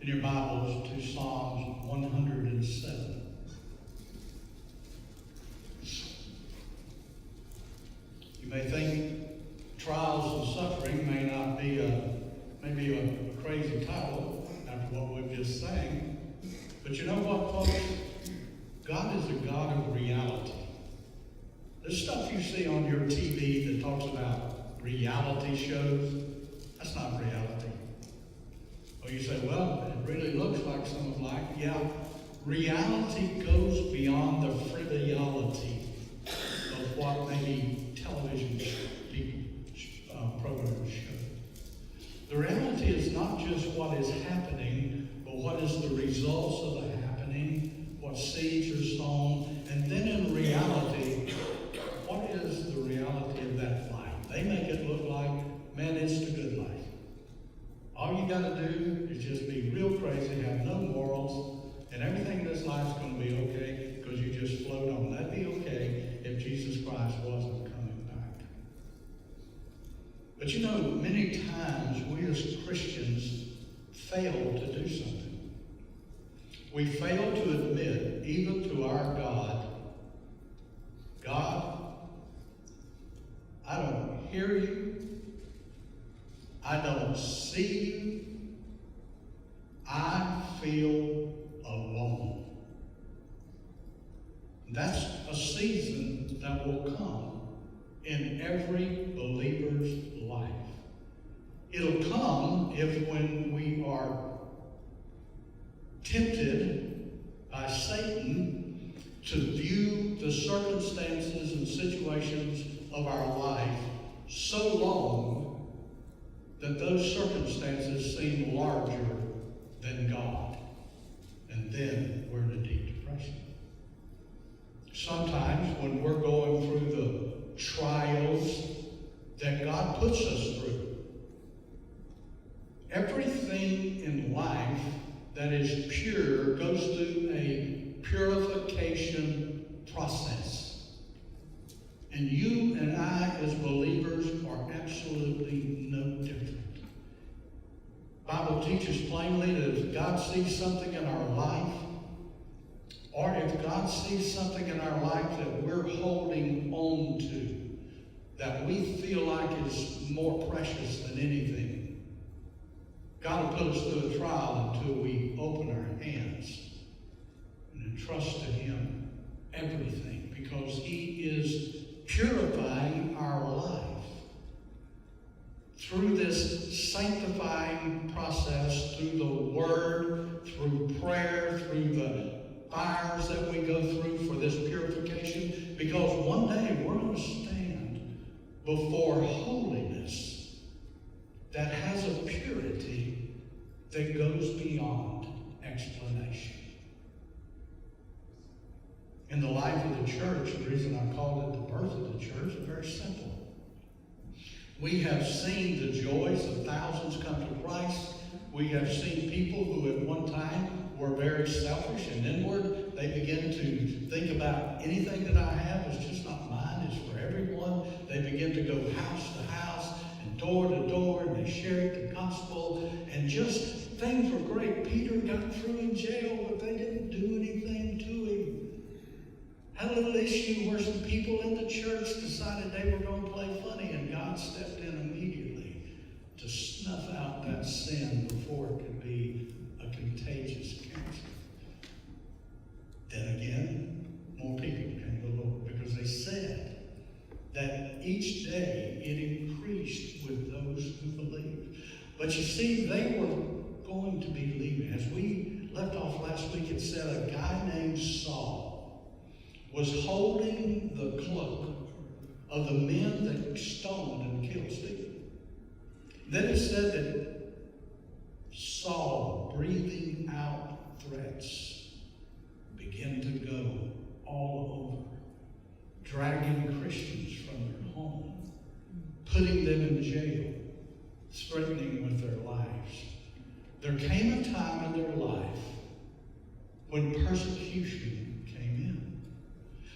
in your Bibles to Psalms 107. You may think trials and suffering may not be maybe a crazy title after what we've just sang, but you know what, folks? God is a God of reality. This stuff you see on your TV that talks about reality shows, that's not reality. Or you say, well, it really looks like some of life. Yeah, reality goes beyond the frivolity of what maybe television programs show. The reality is not just what is happening, but what is the results of the happening, what seeds are sown, and then in reality, what is the reality of that life? They make it look like, man, it's the good life. All you got to do is just be real crazy, have no morals, and everything in this life is going to be okay because you just float on. That'd be okay if Jesus Christ wasn't coming back. But you know, many times we as Christians fail to do something. We fail to admit, even to our God, God, I don't hear you. I don't see you. I feel alone. That's a season that will come in every believer's life. It'll come if when we are tempted by Satan to view the circumstances and situations of our life so long that those circumstances seem larger than God. And then we're in a deep depression. Sometimes when we're going through the trials that God puts us through, everything in life that is pure goes through a purification process. And you and I as believers are absolutely no different. The Bible teaches plainly that if God sees something in our life, or if God sees something in our life that we're holding on to, that we feel like is more precious than anything, God will put us through a trial until we open our hands and entrust to Him everything, because He is purifying our life through this sanctifying process, through the Word, through prayer, through the fires that we go through for this purification, because one day we're going to stand before holiness that has a purity that goes beyond explanation. In the life of the church, the reason I called it the birth of the church is very simple. We have seen the joys of thousands come to Christ. We have seen people who at one time were very selfish and inward. They begin to think about anything that I have is just not mine, it's for everyone. They begin to go house to house and door to door, and they shared the gospel, and just things were great. Peter got through in jail, but they didn't do anything to him. Had a little issue where some people in the church decided they were going to play funny, and God stepped in immediately to snuff out that sin before it could be a contagious cancer. Then again, more people came to the Lord because they said that each day it increased with those who believed. But you see, they were going to be leaving. As we left off last week, it said a guy named Saul was holding the cloak of the men that stoned and killed Stephen. Then it said that Saul, breathing out threats, began to go all over, dragging Christians from their home, putting them in jail, threatening with their lives. There came a time in their life when persecution came in.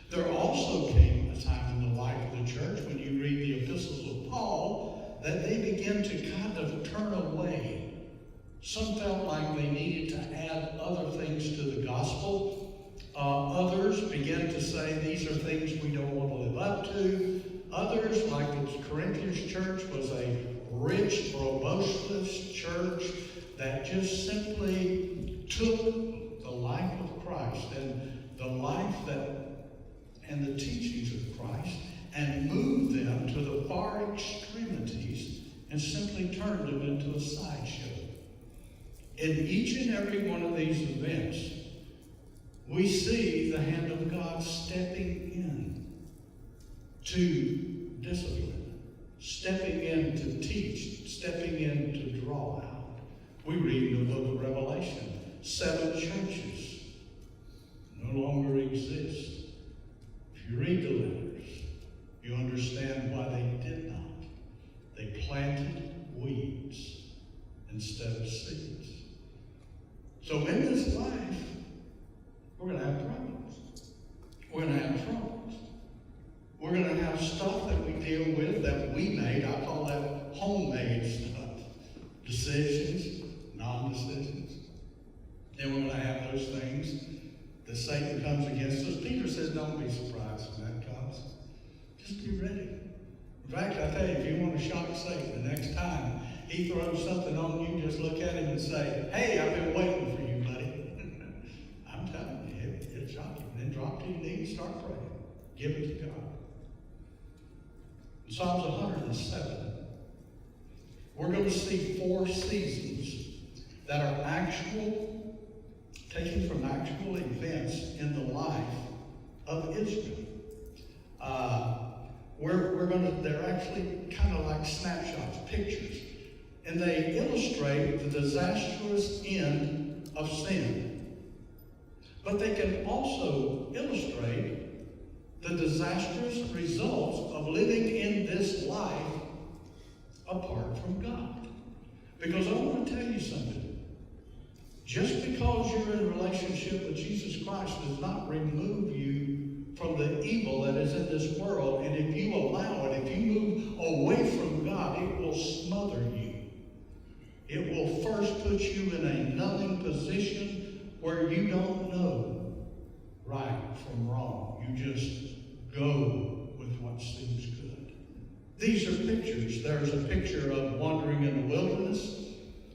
There also came a time in the life of the church, when you read the epistles of Paul, that they began to kind of turn away Some felt like they needed to add other things to the gospel. Others began to say these are things we don't want to live up to. Others, like the Corinthians church, was a rich, robust church that just simply took the life of Christ and the life and the teachings of Christ and moved them to the far extremities and simply turned them into a sideshow. In each and every one of these events, we see the hand of God stepping in to discipline, stepping in to teach, stepping in to draw out. We read in the book of Revelation, 7 churches no longer exist. If you read the letters, you understand why they did not. They planted weeds instead of seeds. So in this life, we're going to have problems. We're going to have troubles. We're going to have stuff that we deal with that we made. I call that homemade stuff. Decisions, non-decisions. Then we're going to have those things that Satan comes against us. Peter says, don't be surprised when that comes. Just be ready. In fact, I tell you, if you want to shock Satan the next time he throws something on you, just look at him and say, hey, I've been waiting for you, buddy. I'm telling you, it'll shock you. And then drop to your knees, start praying. Give it to God. In Psalms 107, we're going to see 4 seasons that are taken from actual events in the life of Israel. They're actually kind of like snapshots, pictures. And they illustrate the disastrous end of sin. But they can also illustrate the disastrous results of living in this life apart from God. Because I want to tell you something. Just because you're in a relationship with Jesus Christ does not remove you from the evil that is in this world. And if you allow it, if you move away from God, it will smother you. It will first put you in a numbing position where you don't know right from wrong. You just go with what seems good. These are pictures. There's a picture of wandering in the wilderness.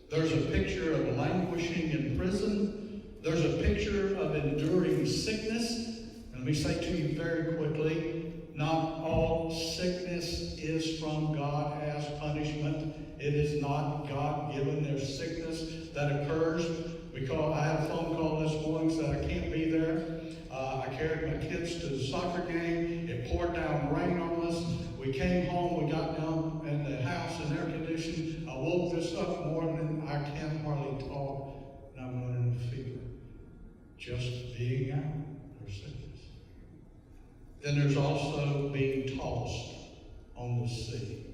There's a picture of languishing in prison. There's a picture of enduring sickness. Let me say to you very quickly, not all sickness is from God as punishment. It is not God-given. There's sickness that occurs. I had a phone call this morning, said I can't be there. I carried my kids to the soccer game. It poured down rain on us. We came home. We got down in the house in air conditioning. I woke this up morning. I can't hardly talk. And I'm running a fever. Just being out. There's sickness. Then there's also being tossed on the sea.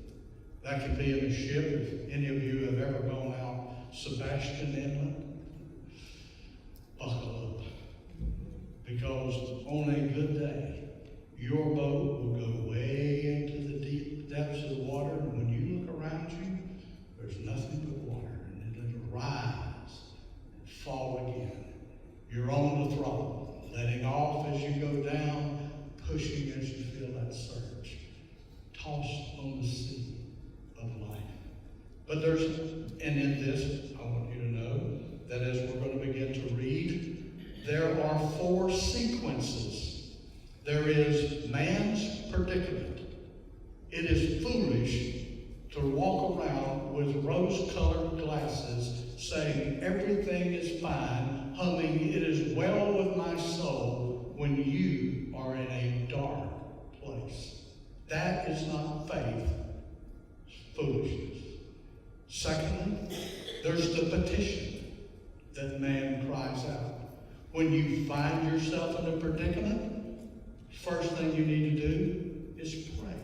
That can be in a ship. If any of you have ever gone out Sebastian Inlet, buckle up. Because on a good day, your boat will go way into the deep depths of the water, and when you look around you, there's nothing but water, and it'll rise and fall again. You're on the throttle, letting off as you go down, pushing as you feel that surge. Tossed on the sea of life. But and in this, I want you to know that as we're going to begin to read, there are 4 sequences. There is man's predicament. It is foolish to walk around with rose-colored glasses saying everything is fine, humming, it is well with my soul, when you are in a dark place. That is not faith. It's foolishness. Secondly, there's the petition that man cries out. When you find yourself in a predicament, first thing you need to do is pray.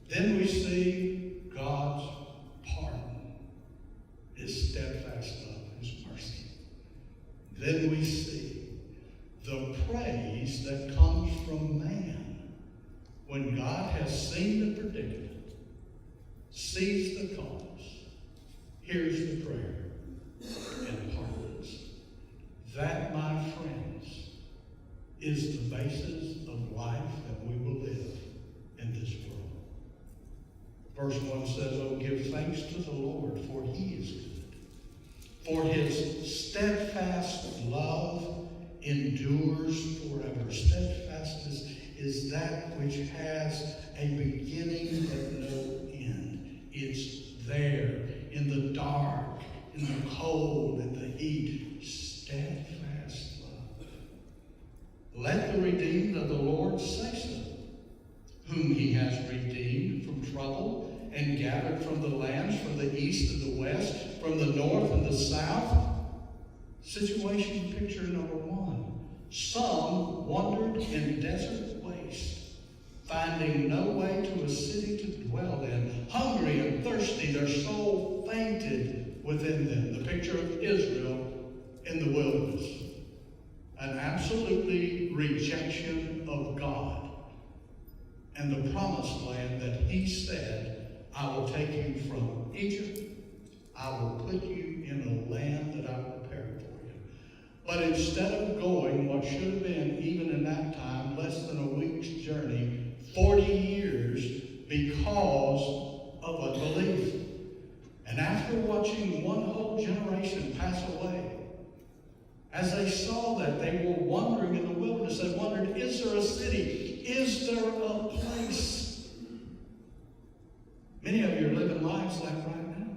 Then we see God's pardon, His steadfast love, His mercy. Then we see the praise that comes from man when God has seen the predicament, sees the cause. Here's the prayer. That, my friends, is the basis of life that we will live in this world. Verse 1 says, "Oh, give thanks to the Lord, for he is good. For his steadfast love endures forever." Steadfastness is that which has a beginning but no end. It's there in the dark, in the cold, in the heat. Steadfast love. Let the redeemed of the Lord say so, whom he has redeemed from trouble and gathered from the lands, from the east and the west, from the north and the south. Situation picture number 1. Some wandered in desert waste, finding no way to a city to dwell in. Hungry and thirsty, their soul fainted within them. The picture of Israel in the wilderness. An absolutely rejection of God and the promised land that he said, "I will take you from Egypt. I will put you in a land that I prepared for you." But instead of going what should have been, even in that time, less than a week's journey, 40 years because of unbelief. And after watching one whole generation pass away, as they saw that, they were wandering in the wilderness. They wondered, is there a city? Is there a place? Many of you are living lives like right now.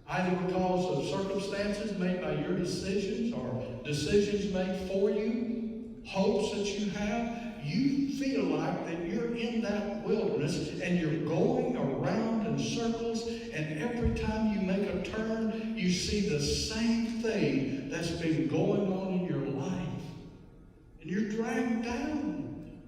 Either because of circumstances made by your decisions or decisions made for you, hopes that you have, you feel like that you're in that wilderness and you're going around in circles, and every time you make a turn, you see the same thing that's been going on in your life. And you're dragged down.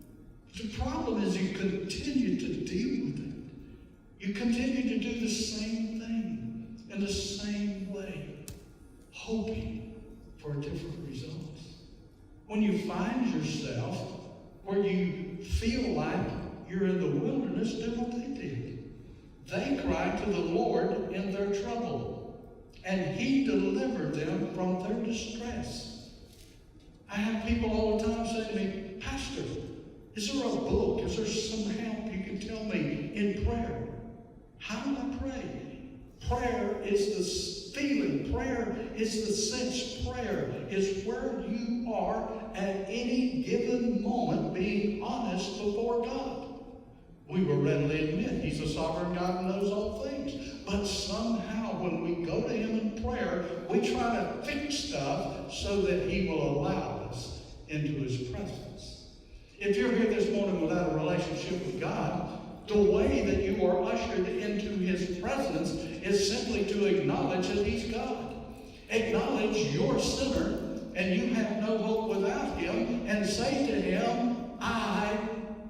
The problem is you continue to deal with it. You continue to do the same thing in the same way, hoping for a different result. When you find yourself where you feel like you're in the wilderness, do what they did. They cried to the Lord in their trouble, and he delivered them from their distress. I have people all the time say to me, "Pastor, is there a book? Is there some help you can tell me in prayer?" How do I pray? Prayer is the feeling. Prayer is the sense. Prayer is where you are at any given moment being honest before God. We will readily admit he's a sovereign God and knows all things. But somehow when we go to him in prayer, we try to fix stuff so that he will allow us into his presence. If you're here this morning without a relationship with God, the way that you are ushered into his presence is simply to acknowledge that he's God. Acknowledge you're a sinner and you have no hope without him, and say to him, "I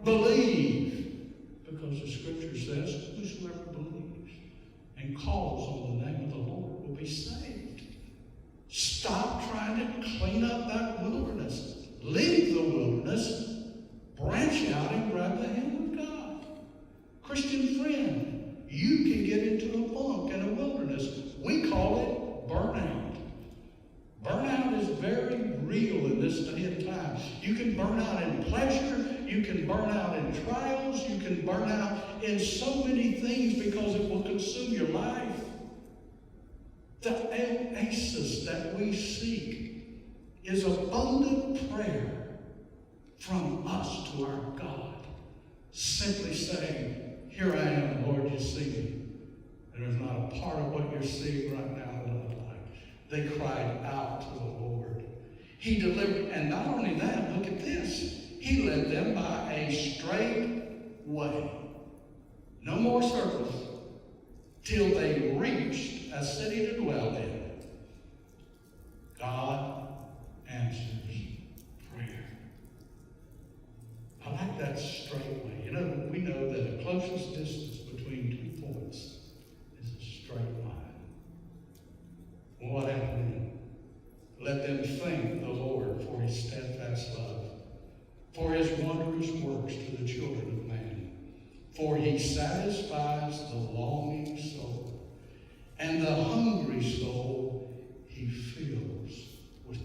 believe." Because the scripture says, whosoever believes and calls on the name of the Lord will be saved. Stop trying to clean up that wilderness. Leave the wilderness. Branch out and grab the hand of God. Christian friend, you can get into a funk and a wilderness. We call it burnout. Burnout is very real in this day and time. You can burn out in pleasure. You can burn out in trials. You can burn out in so many things because it will consume your life. The oasis that we seek is abundant prayer from us to our God. Simply saying, "Here I am, Lord, you see me." And there's not a part of what you're seeing right now that I like. They cried out to the Lord. He delivered, and not only that, look at this. He led them by a straight way. No more circles, till they reached a city to dwell in. God answers prayer. I like that straight way. You know, we know that the closest distance between 2 points is a straight line. Well, what happened then? Let them thank the Lord for his steadfast love, for his wondrous works to the children of man. For he satisfies the longing soul, and the hungry soul he fills with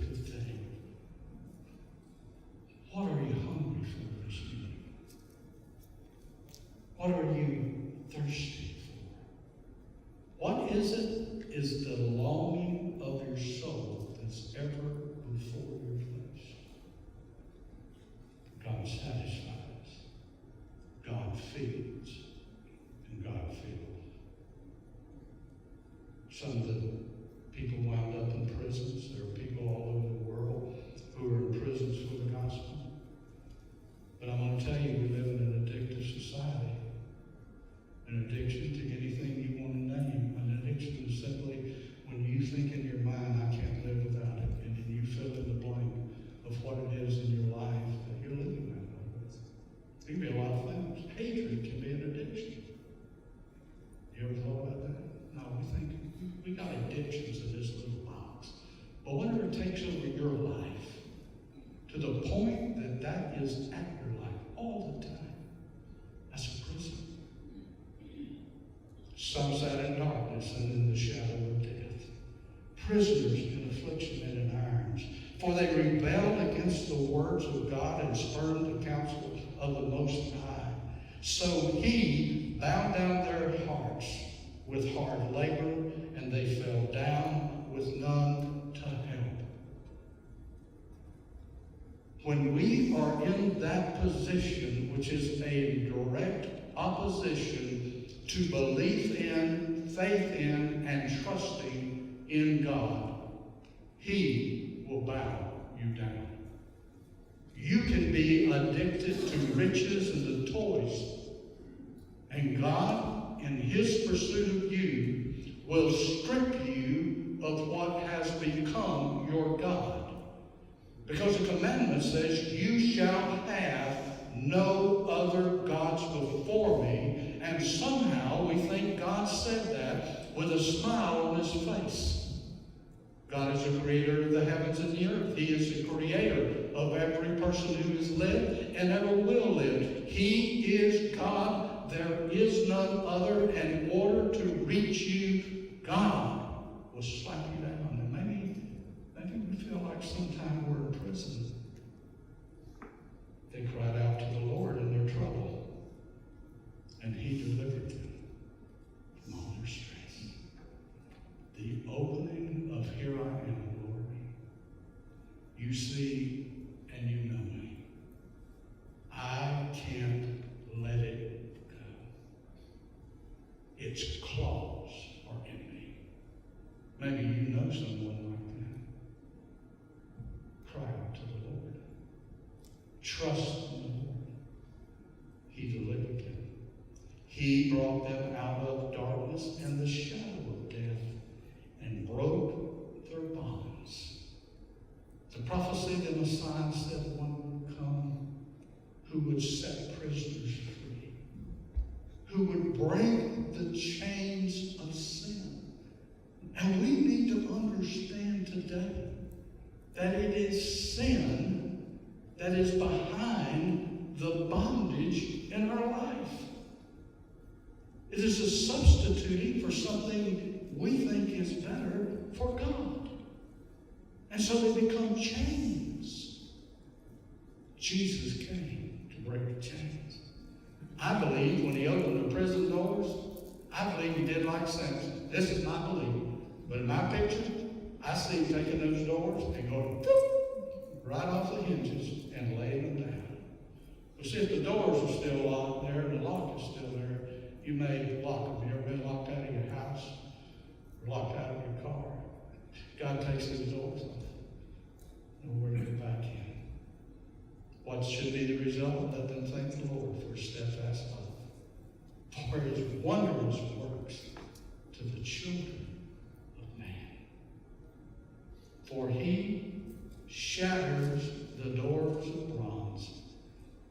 is the longing of your soul that's ever before your face. God satisfies, God feeds, and God fills. Some of the people wound up in prisons. There are people all over the world who are in prisons for the gospel. But I'm going to tell you, we live in an addictive society. An addiction to anything you want to name. An addiction is simply when you think in your mind, I can't live without it, and then you fill in the blank of what it is in your life that you're living that way with. It can be a lot of things. Hatred can be an addiction. You ever thought about that? No, we think we got addictions in this little box. But whatever it takes over your life, to the point that that is at your life all the time, that's a prison. Some sat in darkness and in the shadow of death, prisoners in affliction and in irons. For they rebelled against the words of God and spurned the counsel of the Most High. So he bowed down their hearts with hard labor, and they fell down with none to help. When we are in that position, which is a direct opposition to belief in, faith in, and trusting in God, He will bow you down. You can be addicted to riches and the toys, and God, in His pursuit of you, will strip you of what has become your God. Because the commandment says, you shall have no other gods before me. And somehow we think God said that with a smile on His face. God is the creator of the heavens and the earth. He is the creator of every person who has lived and ever will live. He is God. There is none other. And in order to reach you, God will slap you down. And maybe we feel like sometimes we're in prison. They cried out to the Lord in their trouble, and He delivered them from all their stress. The opening of here I am, Lord. You see and you know me. I can't let it go. Its claws are in me. Maybe you know someone like that. Cry out to the Lord. Trust in the Lord. He delivered them. He brought them out of darkness and the shadow of death and broke their bonds. The prophecy of the Messiah said one would come who would set prisoners free, who would break the chains of sin. And we need to understand today that it is sin that is behind the bondage in our life. It is a substituting for something we think is better for God. And so they become chains. Jesus came to break the chains. I believe when He opened the prison doors, I believe He did like Samson. This is my belief. But in my picture, I see Him taking those doors and going right off the hinges and laying them down. But see, if the doors are still locked there and the lock is still there, you may lock them. You ever been locked out of your house or locked out of your car? God takes those doors off. Nowhere to get back in. What should be the result? Let them thank the Lord for His steadfast love, for His wondrous works to the children of man. For He shatters the doors of bronze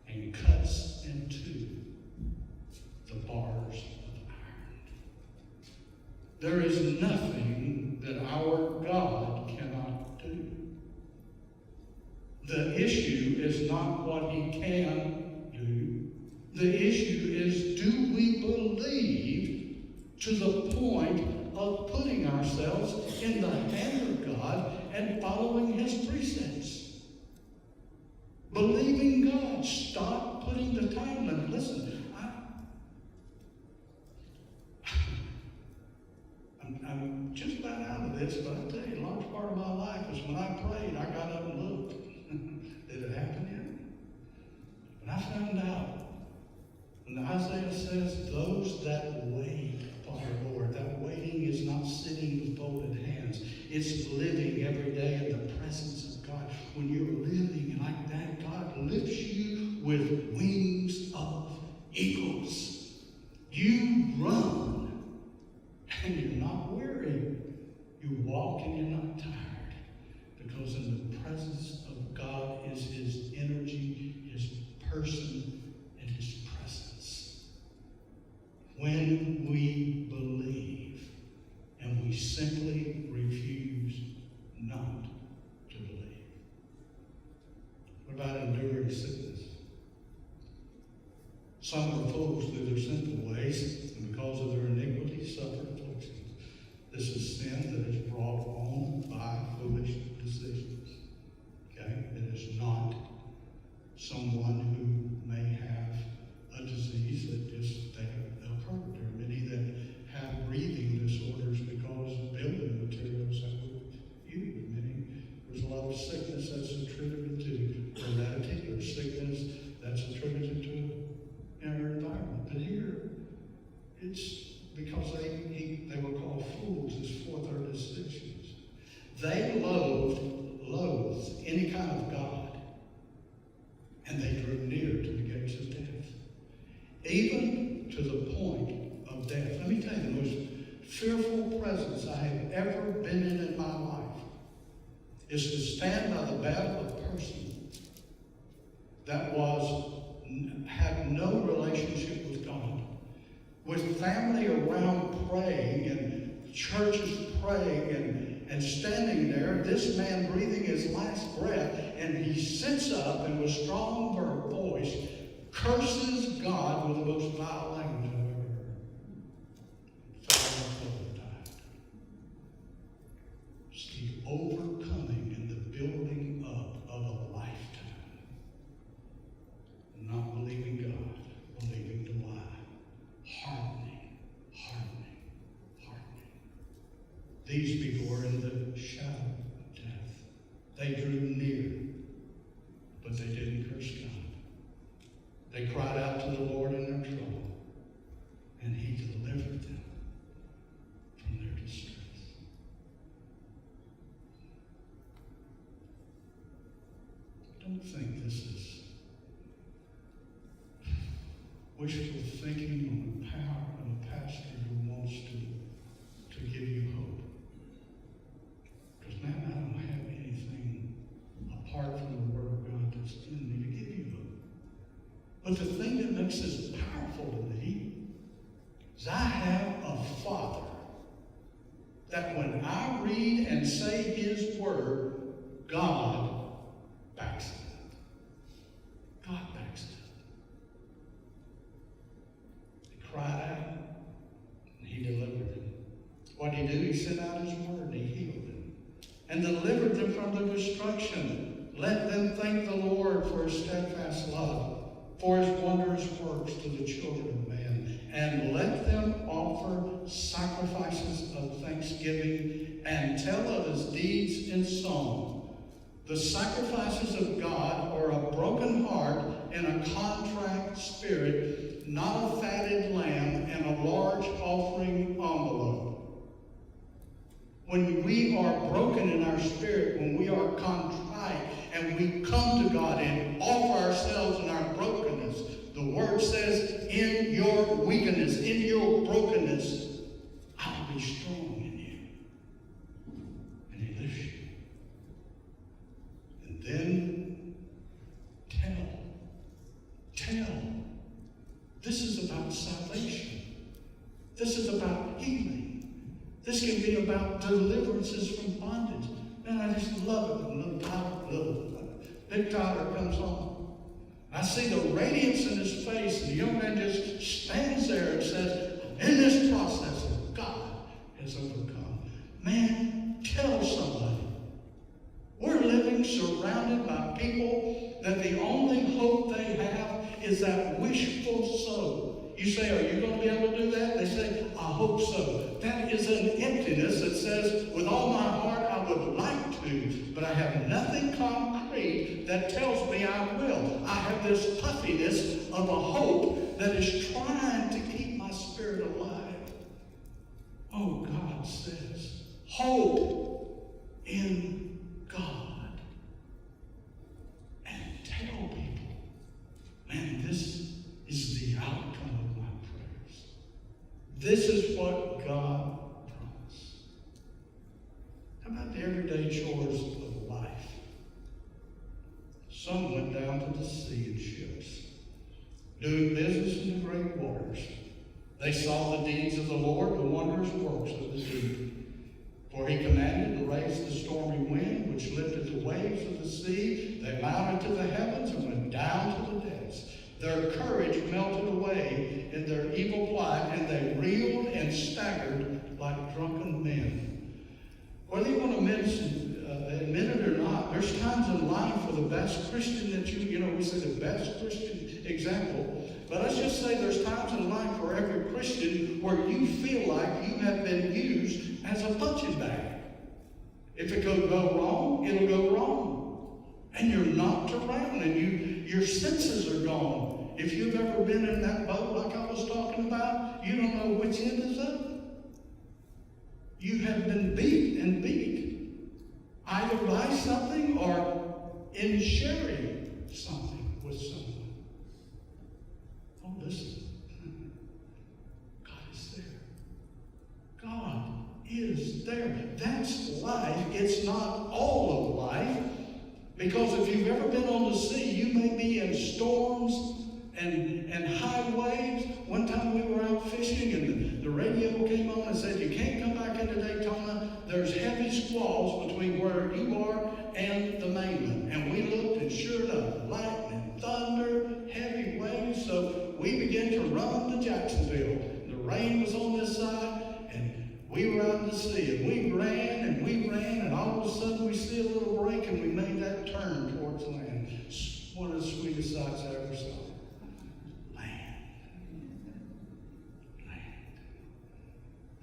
and cuts in two the bars of iron. There is nothing that our God cannot do. The issue is not what He can do. The issue is, do we believe to the point of putting ourselves in the hand of God and following His precepts? Believing God. Stop putting the time limit. Listen, I'm I'm just about out of this, but I tell you, a large part of my life is when I prayed, I got up and looked. Did it happen yet? And I found out, when Isaiah says, those that wait upon the Lord, that waiting is not sitting with folded hands. It's living every day in the presence of God. When you're living like that, God lifts you with wings of eagles. You run, and you're not weary. You walk, and you're not tired. Because in the presence of God is His energy, His person, and His presence. When we believe, and we simply refuse not to believe. What about enduring sickness? Some are fools through their sinful ways, and because of their iniquity suffer afflictions. This is sin that is brought on by foolish decisions. Okay? It is not someone who may have a disease that just they have occurred. There are many that have breathing disorders because of building materials that were used. There's a lot of sickness that's attributed to heredity. There's sickness that's attributed to our environment. But here, it's because they were called fools as for their decisions. They loathed any kind of God, and they drew near to the gates of death, even to the point of death. Let me tell you, the most fearful presence I have ever been in my life is to stand by the bed of a person that had no relationship with God, with family around praying and churches praying and standing there, this man breathing his last breath, and he sits up and with strong voice curses God with the most vile language I've ever heard. Fell on the floor and died. It's the overcoming and the building up of a lifetime. Not believing God, believing the lie. Hardening. These people were in the shadow of death. They drew near, but they didn't curse God. They cried out to the Lord in their trouble, and He delivered them from their distress. Don't think this is wishful thinking on the power of a pastor who wants to give you hope. Because, man, I don't have anything apart from the Word of God that's in me to give you hope. But the thing that makes this powerful to me is I have a Father that when I read and say His Word, God backs it up. God backs it up. They cried out, and He delivered them. What did He do? He sent out His Word, and He healed them and delivered them from their destruction. Let them thank the Lord for His steadfast love, for His wondrous works to the children of man, and let them offer sacrifices of thanksgiving and tell of His deeds in song. The sacrifices of God are a broken heart and a contrite spirit, not a fatted lamb and a large offering envelope. When we are broken in our spirit, when we are contrite, and we come to God and offer ourselves in our brokenness, the Word says, in your weakness, in your brokenness, I'll be strong in you. And He lifts you. And then tell. This is about salvation. This is about healing. This can be about deliverances from bondage. Man, I just love it when Big Tyler comes on. I see the radiance in his face, and the young man just stands there and says, in this process, God has overcome. Man, tell somebody. We're living surrounded by people that the only hope they have is that wishful soul. You say, are you going to be able to do that? They say, I hope so. That is an emptiness that says, with all my heart, I would like to, but I have nothing concrete that tells me I will. I have this puffiness of a hope that is trying to keep my spirit alive. Oh, God says, hope in God. And tell people, man, this is the outcome of my prayers. This is what God promised. How about the everyday chores of life? Some went down to the sea in ships, doing business in the great waters. They saw the deeds of the Lord, the wondrous works of the deep. For he commanded to raise the stormy wind, which lifted the waves of the sea. They mounted to the heavens and went down to the depths. Their courage melted away in their evil plight, and they reeled and staggered like drunken men. Whether you want to admit it or not, there's times in life for the best Christian that we say the best Christian example. But let's just say there's times in life for every Christian where you feel like you have been used as a punching bag. If it could go wrong, it'll go wrong. And you're knocked around and your senses are gone. If you've ever been in that boat like I was talking about, you don't know which end is up. You have been beat and beat, either by something or in sharing something with someone. Oh, listen. God is there. God is there. That's life. It's not all of life. Because if you've ever been on the sea, you may be in storms and high waves. One time we were out fishing and the radio came on and said, you can't come back into Daytona. There's heavy squalls between where you are and the mainland. And we looked, and sure enough, lightning, thunder, heavy waves. So we began to run to Jacksonville. The rain was on this side, and we were out in the sea. And we ran, and all of a sudden we see a little break, and we made that turn towards land. One of the sweetest sights I ever saw.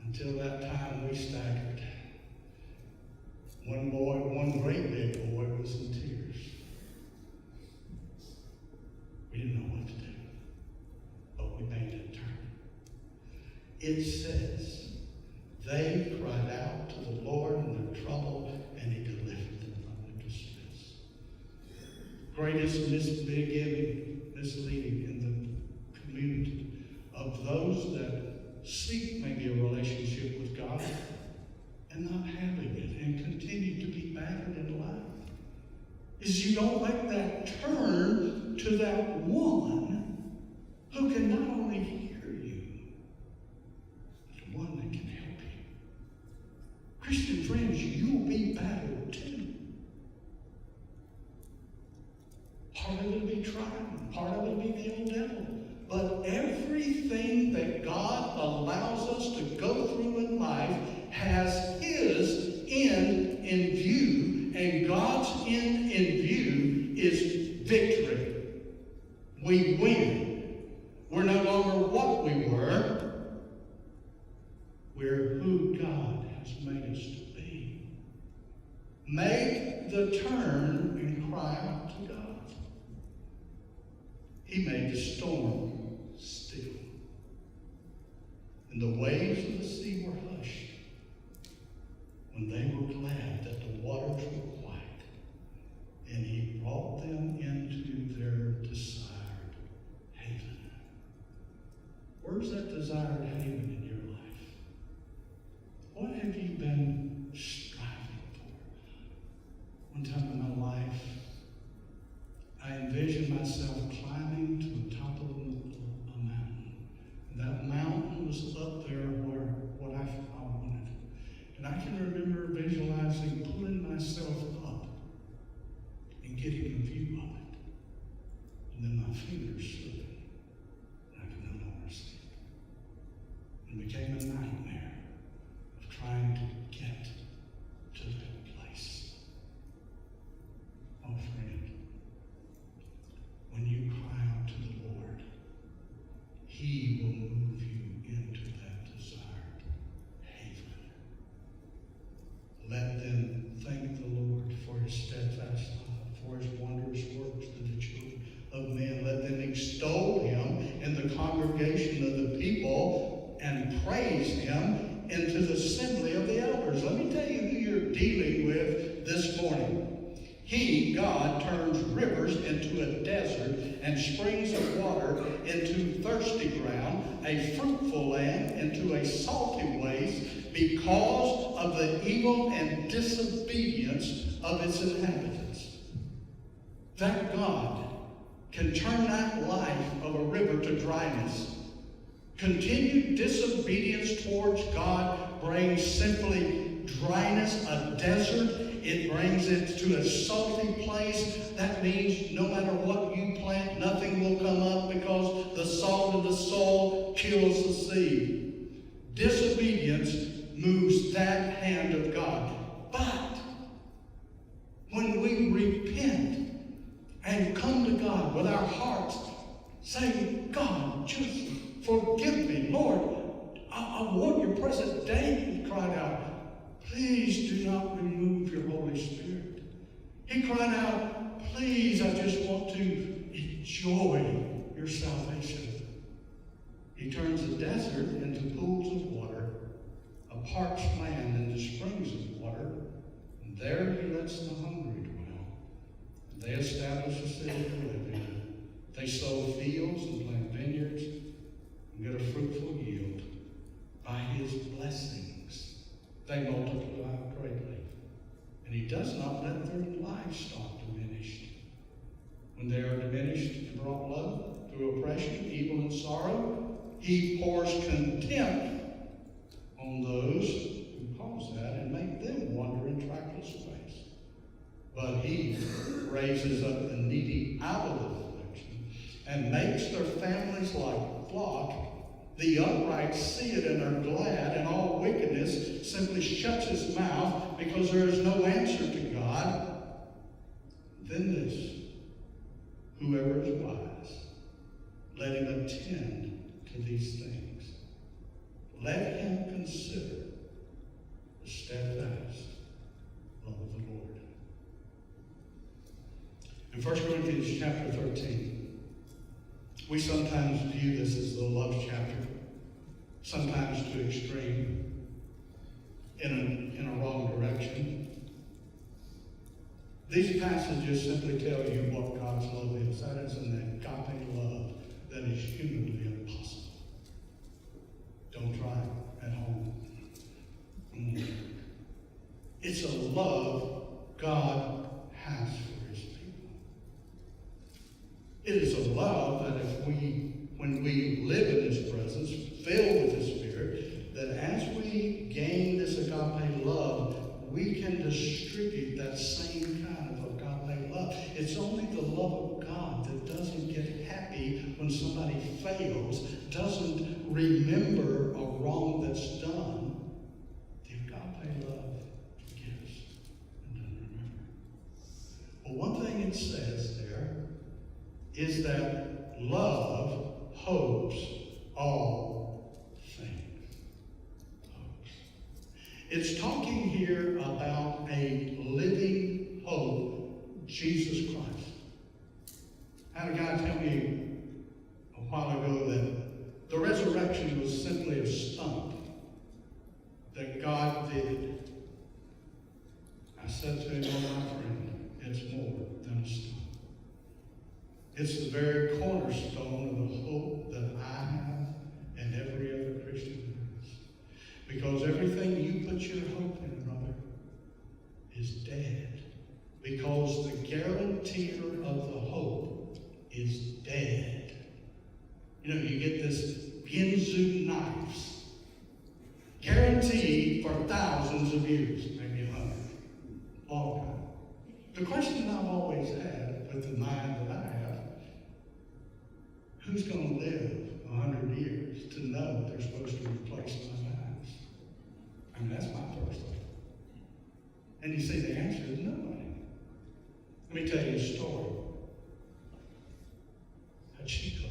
Until that time, we staggered. One great big boy was in tears. We didn't know what to do, but we made that turn. It says, they cried out to the Lord in their trouble, and he delivered them from their distress. Greatest misleading in the community of those that seek maybe a relationship with God and not having it and continue to be battered in life is you don't make that turn to that one who can not only hear you, but one that can help you. Christian friends, you'll be battered too. Part of it will be trying, part of it will be the old devil. But everything that God allows us to go through in life has His end in view, and God's end in view is victory. We win. We're no longer what we were. We're who God has made us to be. Make the turn and cry out to God. He made the storm still, and the waves of the sea were hushed when they were glad that the waters were quiet, and he brought them into their desired haven. Where's that desired haven in your life? What have you been striving for? One time in my life, I envisioned myself climbing to the top of a mountain. And that mountain was up there where what I wanted. And I can remember visualizing pulling myself assembly of the elders. Let me tell you who you're dealing with this morning. He, God, turns rivers into a desert and springs of water into thirsty ground, a fruitful land into a salty waste, because of the evil and disobedience of its inhabitants. That God can turn that life of a river to dryness. Continued disobedience towards God brings simply dryness, a desert. It brings it to a salty place. That means no matter what you plant, nothing will come up because the salt of the soil kills the seed. Disobedience moves that hand of God. But when we repent and come to God with our hearts, saying, God, just forgive me, Lord. I want your presence. David cried out, please do not remove your Holy Spirit. He cried out, please, I just want to enjoy your salvation. He turns the desert into pools of water, a parched land into springs of water, and there he lets the hungry dwell. And they establish a city to live in. They sow fields and plant vineyards and get a fruitful yield. By his blessings, they multiply greatly. And he does not let their livestock diminish. When they are diminished and brought low through oppression, evil, and sorrow, he pours contempt on those who cause that and make them wander in trackless ways. But he raises up the needy out of affliction and makes their families like flock. The upright see it and are glad, and all wickedness simply shuts his mouth because there is no answer to God. Then this, whoever is wise, let him attend to these things. Let him consider the steadfast love of the Lord. In 1 Corinthians chapter 13, we sometimes view this as the love chapter, sometimes to extreme, in a wrong direction. These passages simply tell you what God's love is. That is an agape love that is humanly impossible. Don't try it at home. It's a love God has for his people. It is a love that when we live in his presence, filled with his Spirit, that as we gain this agape love, we can distribute that same kind of agape love. It's only the love of God that doesn't get happy when somebody fails, doesn't remember a wrong that's done. The agape love forgives and doesn't remember. Well, one thing it says there is that love hopes all things. Hopes. It's talking here about a living hope, Jesus Christ. I had a guy tell me a while ago that the resurrection was simply a stunt that God did. I said to him, oh, my friend, it's more than a stunt. It's the very cornerstone of the hope that I have and every other Christian has. Because everything you put your hope in, brother, is dead. Because the guarantor of the hope is dead. You know, you get this Ginsu knives, guaranteed for thousands of years, maybe 100, long time. The question I've always had with the mind that I have, who's going to live 100 years to know they're supposed to replace my knives? I mean, that's my first thought. And you see, the answer is nobody. Let me tell you a story. Hachiko.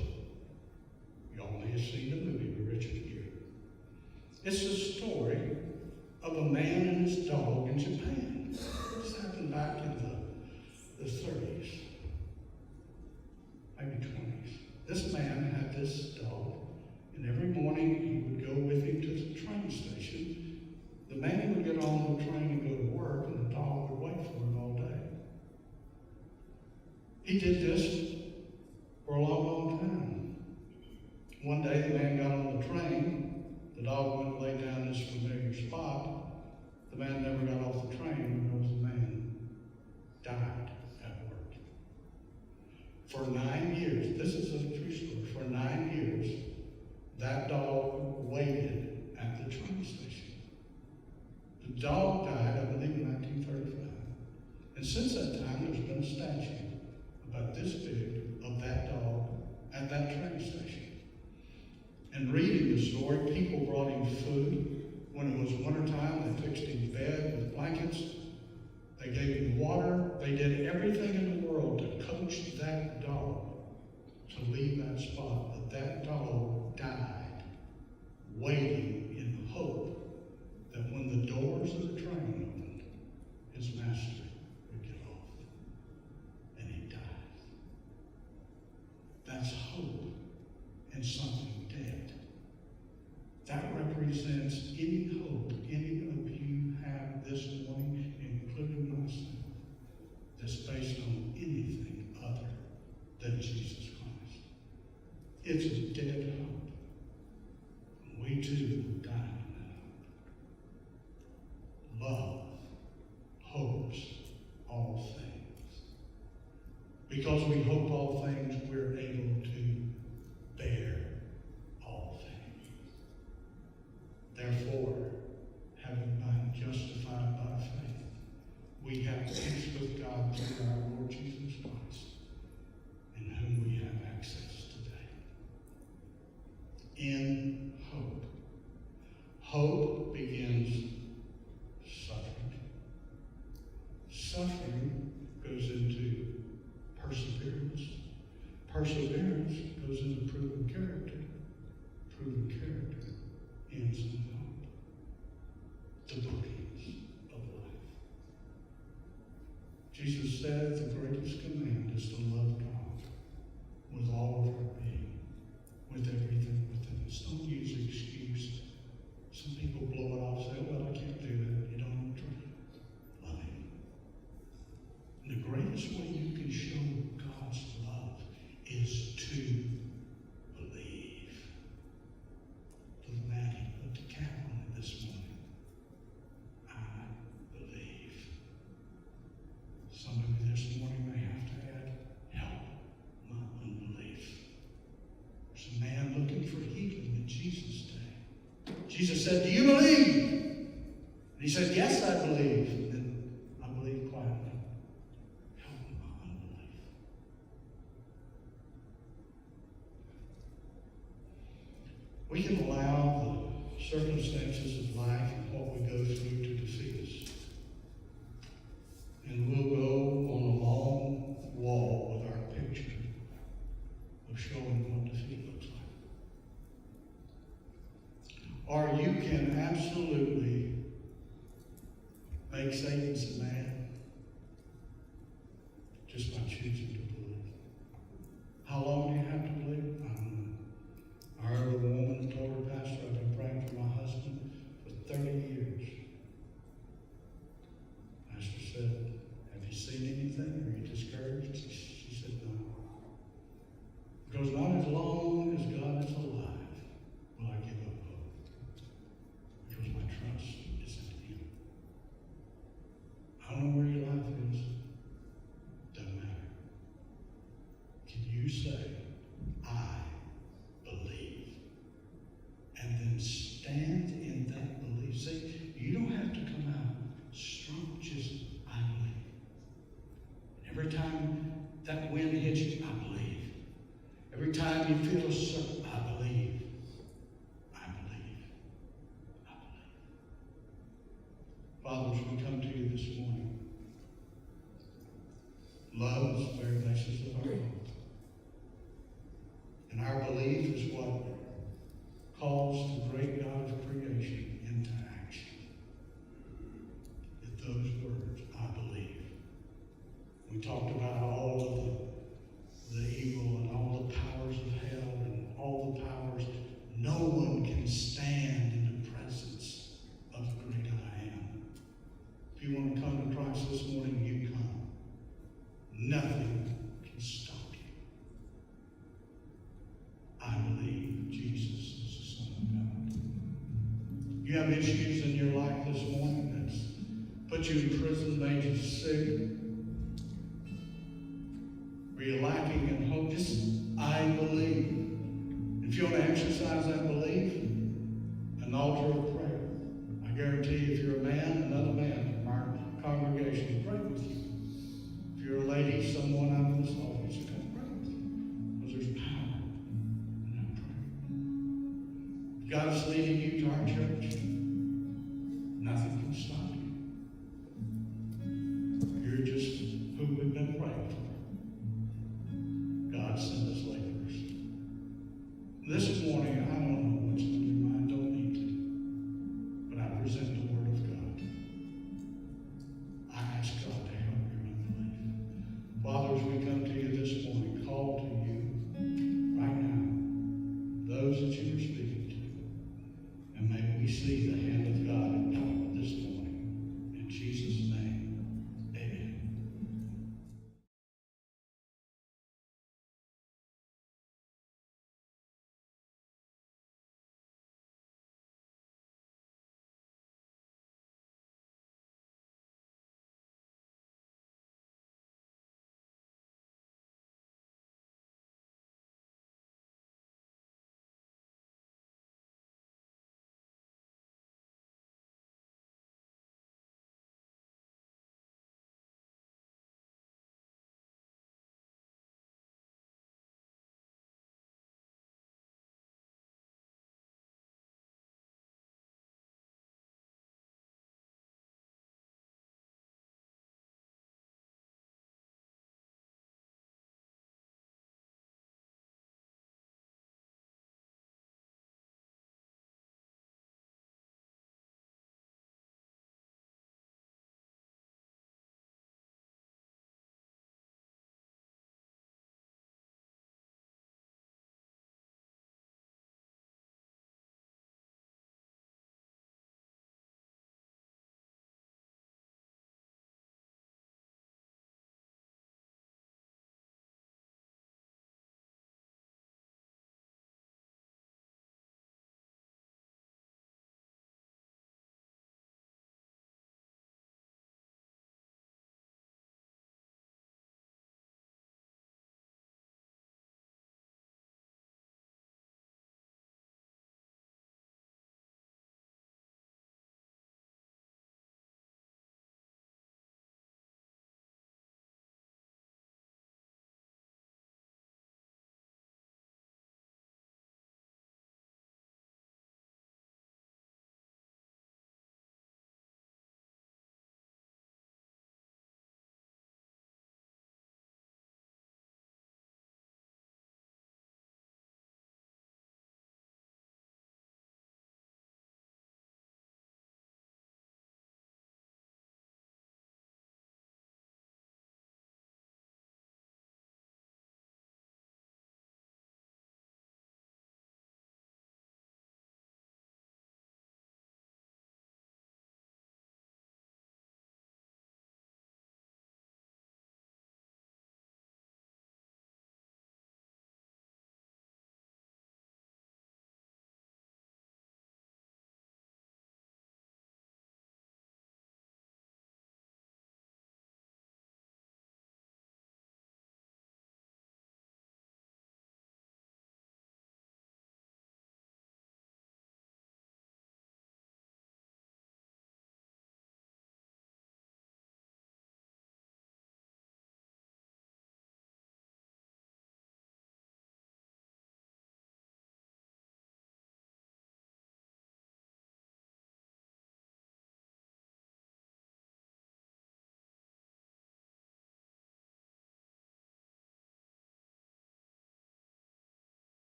You all may have seen the movie with Richard Gere. It's the story of a man and his dog in Japan. This happened back in the 30s, maybe 20s. This man had this dog, and every morning he would go with him to the train station He did this for a long, long time. One day the man got on the train. The dog went and lay down in this familiar spot. The man never got off the train because the man died at work. For 9 years, this is a true story, for 9 years, that dog waited at the train station. The dog died, I believe, in 1935. And since that time, there's been a statue about this big of that dog at that train station. And reading the story, people brought him food. When it was wintertime, they fixed him bed with blankets. They gave him water. They did everything in the world to coach that dog to leave that spot. But that dog died, waiting in hope that when the doors of the train opened, his master would get off. And he died. That's hope in something dead. That represents any hope any of you have this morning, including myself, that's based on anything other than Jesus Christ. It's a dead hope. We too will die in that hope. Love hopes all things. Because we hope all things, we're able to bear all things. Therefore, having been justified by faith, we have peace with God through our Lord Jesus Christ, in whom we have access today. In hope. Hope begins suffering. Suffering goes into perseverance. Perseverance goes into proven character. Proven character ends in hope. The bookends of life. Jesus said the greatest command is to love God with all of our being, with everything within us. Don't use an excuse. Some people blow it off, say, well, I can't do that. You don't have to try. Love Him. And the greatest way you can show God's love is to believe. To the man he put the cap on it this morning. I believe. Some of you this morning may have to add, help my unbelief. There's a man looking for healing in Jesus' day. Jesus said, do you believe? And he said, yes, I believe. And then I believe quietly. Help my unbelief. We can allow the circumstances of life and what we go through to defeat us. And we'll go on a long wall with our picture of showing what defeat looks like. Or you can absolutely make Satan so mad just by choosing to believe. How long do you have to believe? I don't know. I heard a woman told her pastor, I've been praying for my husband for 30 years. Pastor said, have you seen anything? Are you discouraged? She said, no. Because not as long as God is alive will I give up hope. Because my trust is in Him. I don't know where your life is. Doesn't matter. Can you say, I believe? And then stand in that belief. See, you don't have to come out strong, just I believe. Every time that wind hits you, I believe. Every time you feel certain, I believe. I believe. I believe. Father, as we come to you this morning, love is the very basis of our hope. And our belief is what calls the great God of creation into action. With those words, I believe. We talked about all of the evil and all the powers of hell and all the powers. No one can stand in the presence of the great I am. If you want to come to Christ this morning, you come. Nothing can put you in prison, made you sick? Are you lacking in hope? Just, I believe. If you want to exercise that belief, an altar of prayer. I guarantee you, if you're a man, another man from our congregation will pray with you. If you're a lady, someone out of this office will come pray with you. Because there's power in that prayer. If God is leading you to our church,